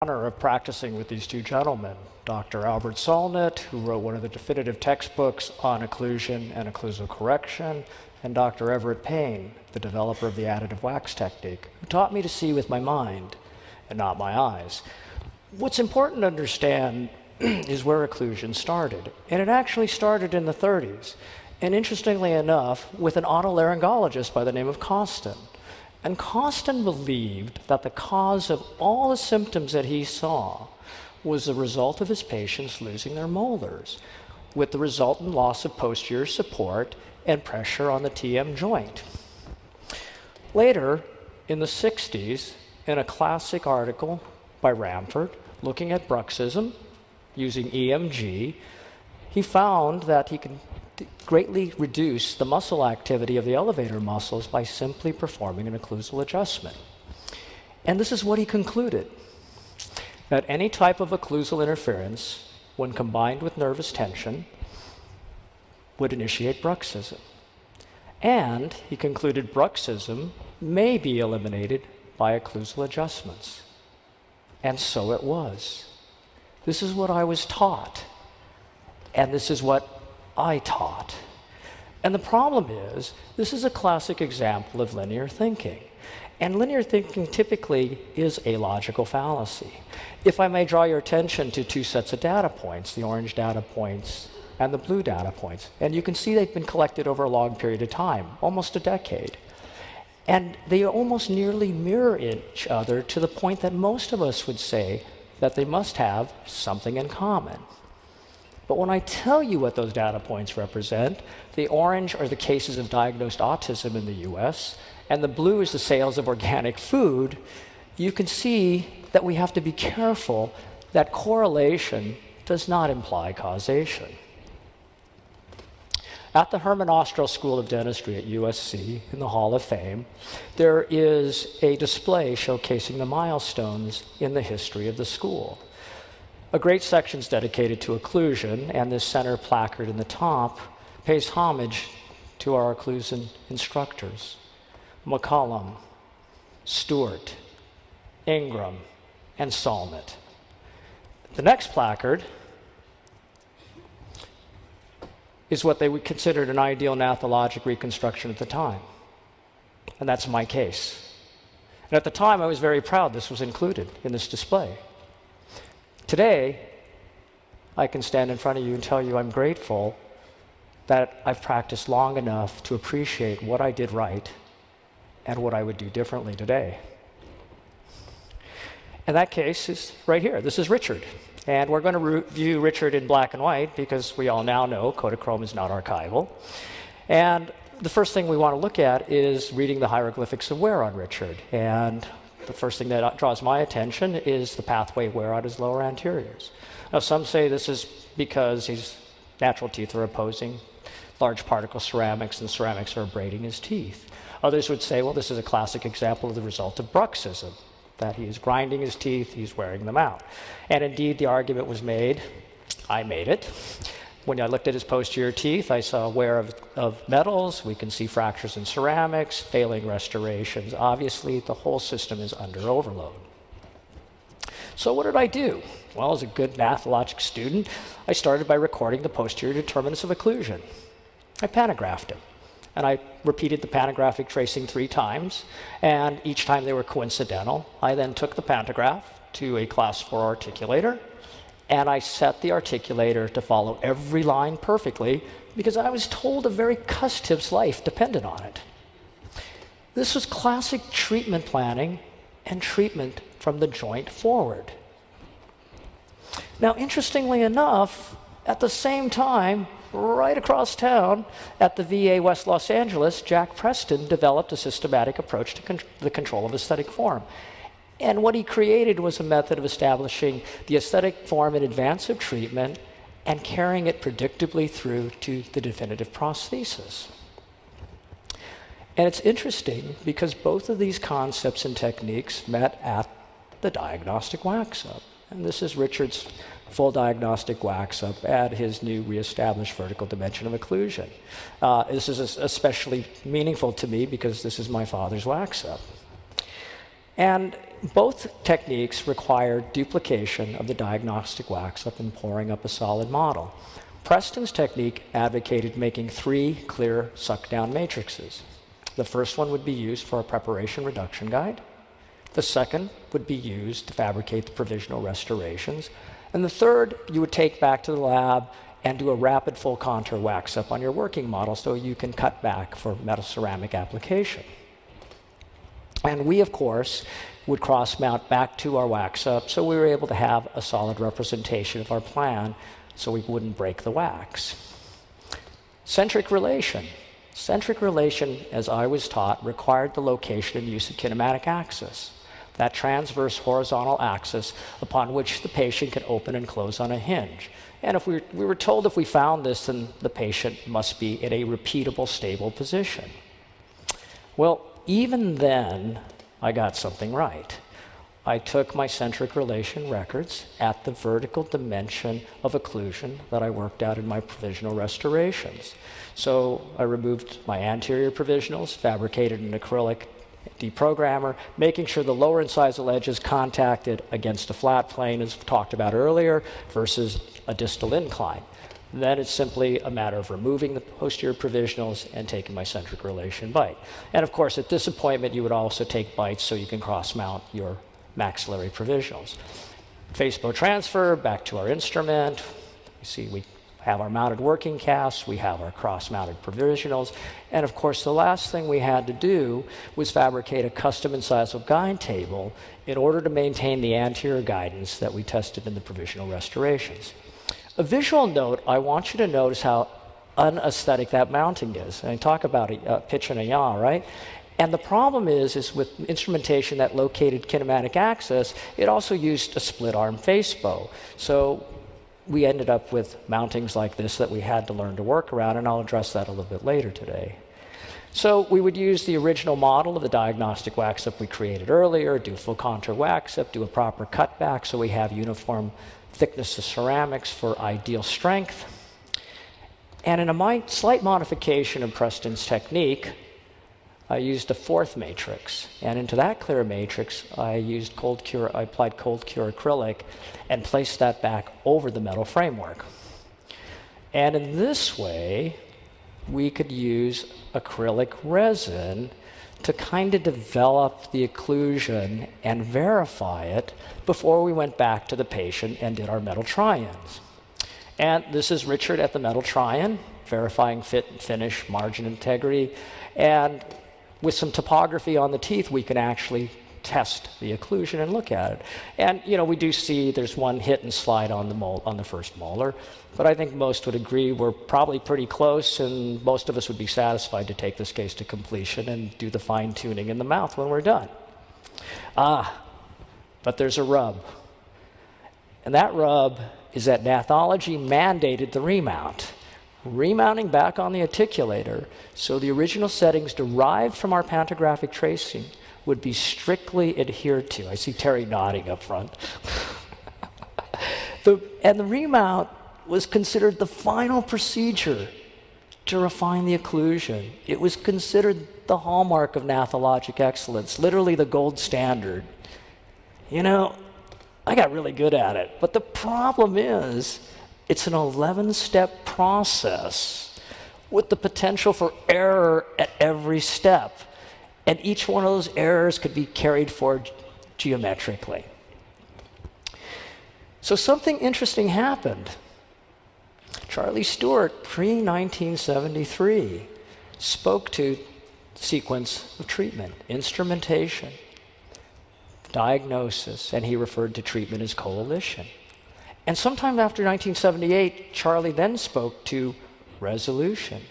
Honor of practicing with these two gentlemen, Dr. Albert Solnit, who wrote one of the definitive textbooks on occlusion and occlusal correction, and Dr. Everett Payne, the developer of the additive wax technique, who taught me to see with my mind and not my eyes. What's important to understand is where occlusion started, and it actually started in the 30s, and interestingly enough, with an otolaryngologist by the name of Costin. And Costin believed that the cause of all the symptoms that he saw was the result of his patients losing their molars, with the resultant loss of posterior support and pressure on the TM joint. Later, in the 60s, in a classic article by Ramford, looking at bruxism using EMG, he found that he could greatly reduce the muscle activity of the elevator muscles by simply performing an occlusal adjustment. And this is what he concluded, that any type of occlusal interference, when combined with nervous tension, would initiate bruxism. And he concluded bruxism may be eliminated by occlusal adjustments. And so it was. This is what I was taught, and this is what I taught. And the problem is, this is a classic example of linear thinking. And linear thinking typically is a logical fallacy. If I may draw your attention to two sets of data points, the orange data points and the blue data points. And you can see they've been collected over a long period of time, almost a decade. And they almost nearly mirror each other to the point that most of us would say that they must have something in common. But when I tell you what those data points represent, the orange are the cases of diagnosed autism in the US, and the blue is the sales of organic food, you can see that we have to be careful that correlation does not imply causation. At the Herman Ostral School of Dentistry at USC, in the Hall of Fame, there is a display showcasing the milestones in the history of the school. A great section is dedicated to occlusion, and this center placard in the top pays homage to our occlusion instructors: McCollum, Stewart, Ingram, and Solnit. The next placard is what they considered an ideal nathologic reconstruction at the time, and that's my case. And at the time, I was very proud this was included in this display. Today, I can stand in front of you and tell you I'm grateful that I've practiced long enough to appreciate what I did right and what I would do differently today. And that case is right here. This is Richard. And we're going to review Richard in black and white because we all now know Kodachrome is not archival. And the first thing we want to look at is reading the hieroglyphics of wear on Richard. And the first thing that draws my attention is the pathway wear on his lower anteriors. Now, some say this is because his natural teeth are opposing large particle ceramics, and the ceramics are abrading his teeth. Others would say, well, this is a classic example of the result of bruxism, that he is grinding his teeth, he's wearing them out. And indeed, the argument was made, I made it. When I looked at his posterior teeth, I saw wear of metals. We can see fractures in ceramics, failing restorations. Obviously, the whole system is under overload. So what did I do? Well, as a good nathologic student, I started by recording the posterior determinants of occlusion. I pantographed him. And I repeated the pantographic tracing 3 times, and each time they were coincidental. I then took the pantograph to a class 4 articulator, and I set the articulator to follow every line perfectly because I was told a very cuss tip's life depended on it. This was classic treatment planning and treatment from the joint forward. Now, interestingly enough, at the same time, right across town at the VA West Los Angeles, Jack Preston developed a systematic approach to the control of aesthetic form. And what he created was a method of establishing the aesthetic form in advance of treatment and carrying it predictably through to the definitive prosthesis. And it's interesting because both of these concepts and techniques met at the diagnostic wax-up. And this is Richard's full diagnostic wax-up at his new reestablished vertical dimension of occlusion. This is especially meaningful to me because this is my father's wax-up. And both techniques require duplication of the diagnostic wax-up and pouring up a solid model. Preston's technique advocated making 3 clear suck-down matrices. The first one would be used for a preparation reduction guide. The second would be used to fabricate the provisional restorations. And the third, you would take back to the lab and do a rapid full contour wax-up on your working model so you can cut back for metal ceramic application. And we, of course, would cross-mount back to our wax-up so we were able to have a solid representation of our plan so we wouldn't break the wax. Centric relation. Centric relation, as I was taught, required the location and use of kinematic axis, that transverse horizontal axis upon which the patient can open and close on a hinge. And if we were told if we found this, then the patient must be in a repeatable, stable position. Well, even then, I got something right. I took my centric relation records at the vertical dimension of occlusion that I worked out in my provisional restorations. So I removed my anterior provisionals, fabricated an acrylic deprogrammer, making sure the lower incisal edges contacted against a flat plane, as talked about earlier, versus a distal incline. Then it's simply a matter of removing the posterior provisionals and taking my centric relation bite. And of course, at this appointment, you would also take bites so you can cross-mount your maxillary provisionals. Face-bow transfer, back to our instrument. You see, we have our mounted working casts, we have our cross-mounted provisionals, and of course, the last thing we had to do was fabricate a custom incisal guide table in order to maintain the anterior guidance that we tested in the provisional restorations. A visual note, I want you to notice how unesthetic that mounting is. And I talk about a pitch and a yaw, right? And the problem is with instrumentation that located kinematic axis, it also used a split arm face bow. So we ended up with mountings like this that we had to learn to work around, and I'll address that a little bit later today. So we would use the original model of the diagnostic wax-up we created earlier, do full contour wax-up, do a proper cutback so we have uniform thickness of ceramics for ideal strength. And in a slight modification of Preston's technique, I used a 4th matrix. And into that clear matrix, I applied cold cure acrylic and placed that back over the metal framework. And in this way, we could use acrylic resin to kind of develop the occlusion and verify it before we went back to the patient and did our metal try-ins. And this is Richard at the metal try-in, verifying fit and finish, margin integrity, and with some topography on the teeth, we can actually test the occlusion and look at it. And you know, we do see there's one hit and slide on the first molar, but I think most would agree we're probably pretty close, and most of us would be satisfied to take this case to completion and do the fine-tuning in the mouth when we're done. But there's a rub. And that rub is that Nathology mandated the remount. Remounting back on the articulator, so the original settings derived from our pantographic tracing would be strictly adhered to. I see Terry nodding up front. And the remount was considered the final procedure to refine the occlusion. It was considered the hallmark of nathologic excellence, literally the gold standard. You know, I got really good at it, but the problem is, it's an 11-step process with the potential for error at every step. And each one of those errors could be carried forward geometrically. So something interesting happened. Charlie Stewart, pre-1973, spoke to sequence of treatment, instrumentation, diagnosis, and he referred to treatment as coalition. And sometime after 1978, Charlie then spoke to resolution.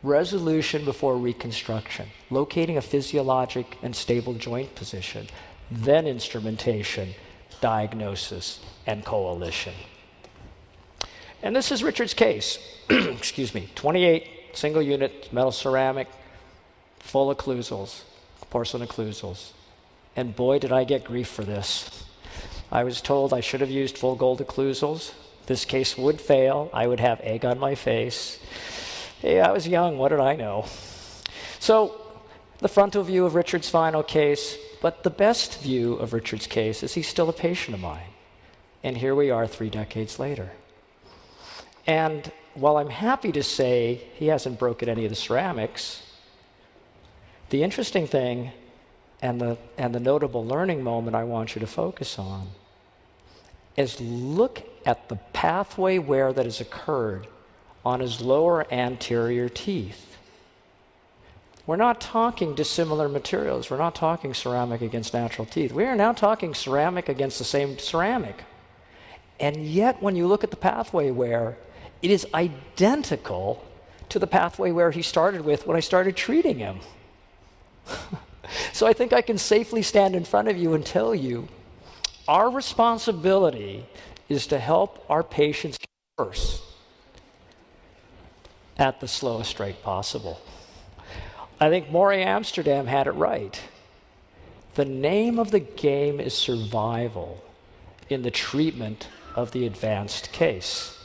Resolution before reconstruction, locating a physiologic and stable joint position, then instrumentation, diagnosis, and coalition. And this is Richard's case. Excuse me, 28 single unit metal ceramic, full occlusals, porcelain occlusals. And boy, did I get grief for this. I was told I should have used full gold occlusals. This case would fail. I would have egg on my face. Hey, I was young. What did I know? So the frontal view of Richard's final case, But the best view of Richard's case is he's still a patient of mine. And here we are 3 decades later. And while I'm happy to say he hasn't broken any of the ceramics, the interesting thing and the notable learning moment I want you to focus on is look at the pathway wear that has occurred on his lower anterior teeth. We're not talking dissimilar materials. We're not talking ceramic against natural teeth. We are now talking ceramic against the same ceramic. And yet, when you look at the pathway wear, it is identical to the pathway wear he started with when I started treating him. So I think I can safely stand in front of you and tell you our responsibility is to help our patients get worse at the slowest rate possible. I think Morey Amsterdam had it right. The name of the game is survival in the treatment of the advanced case.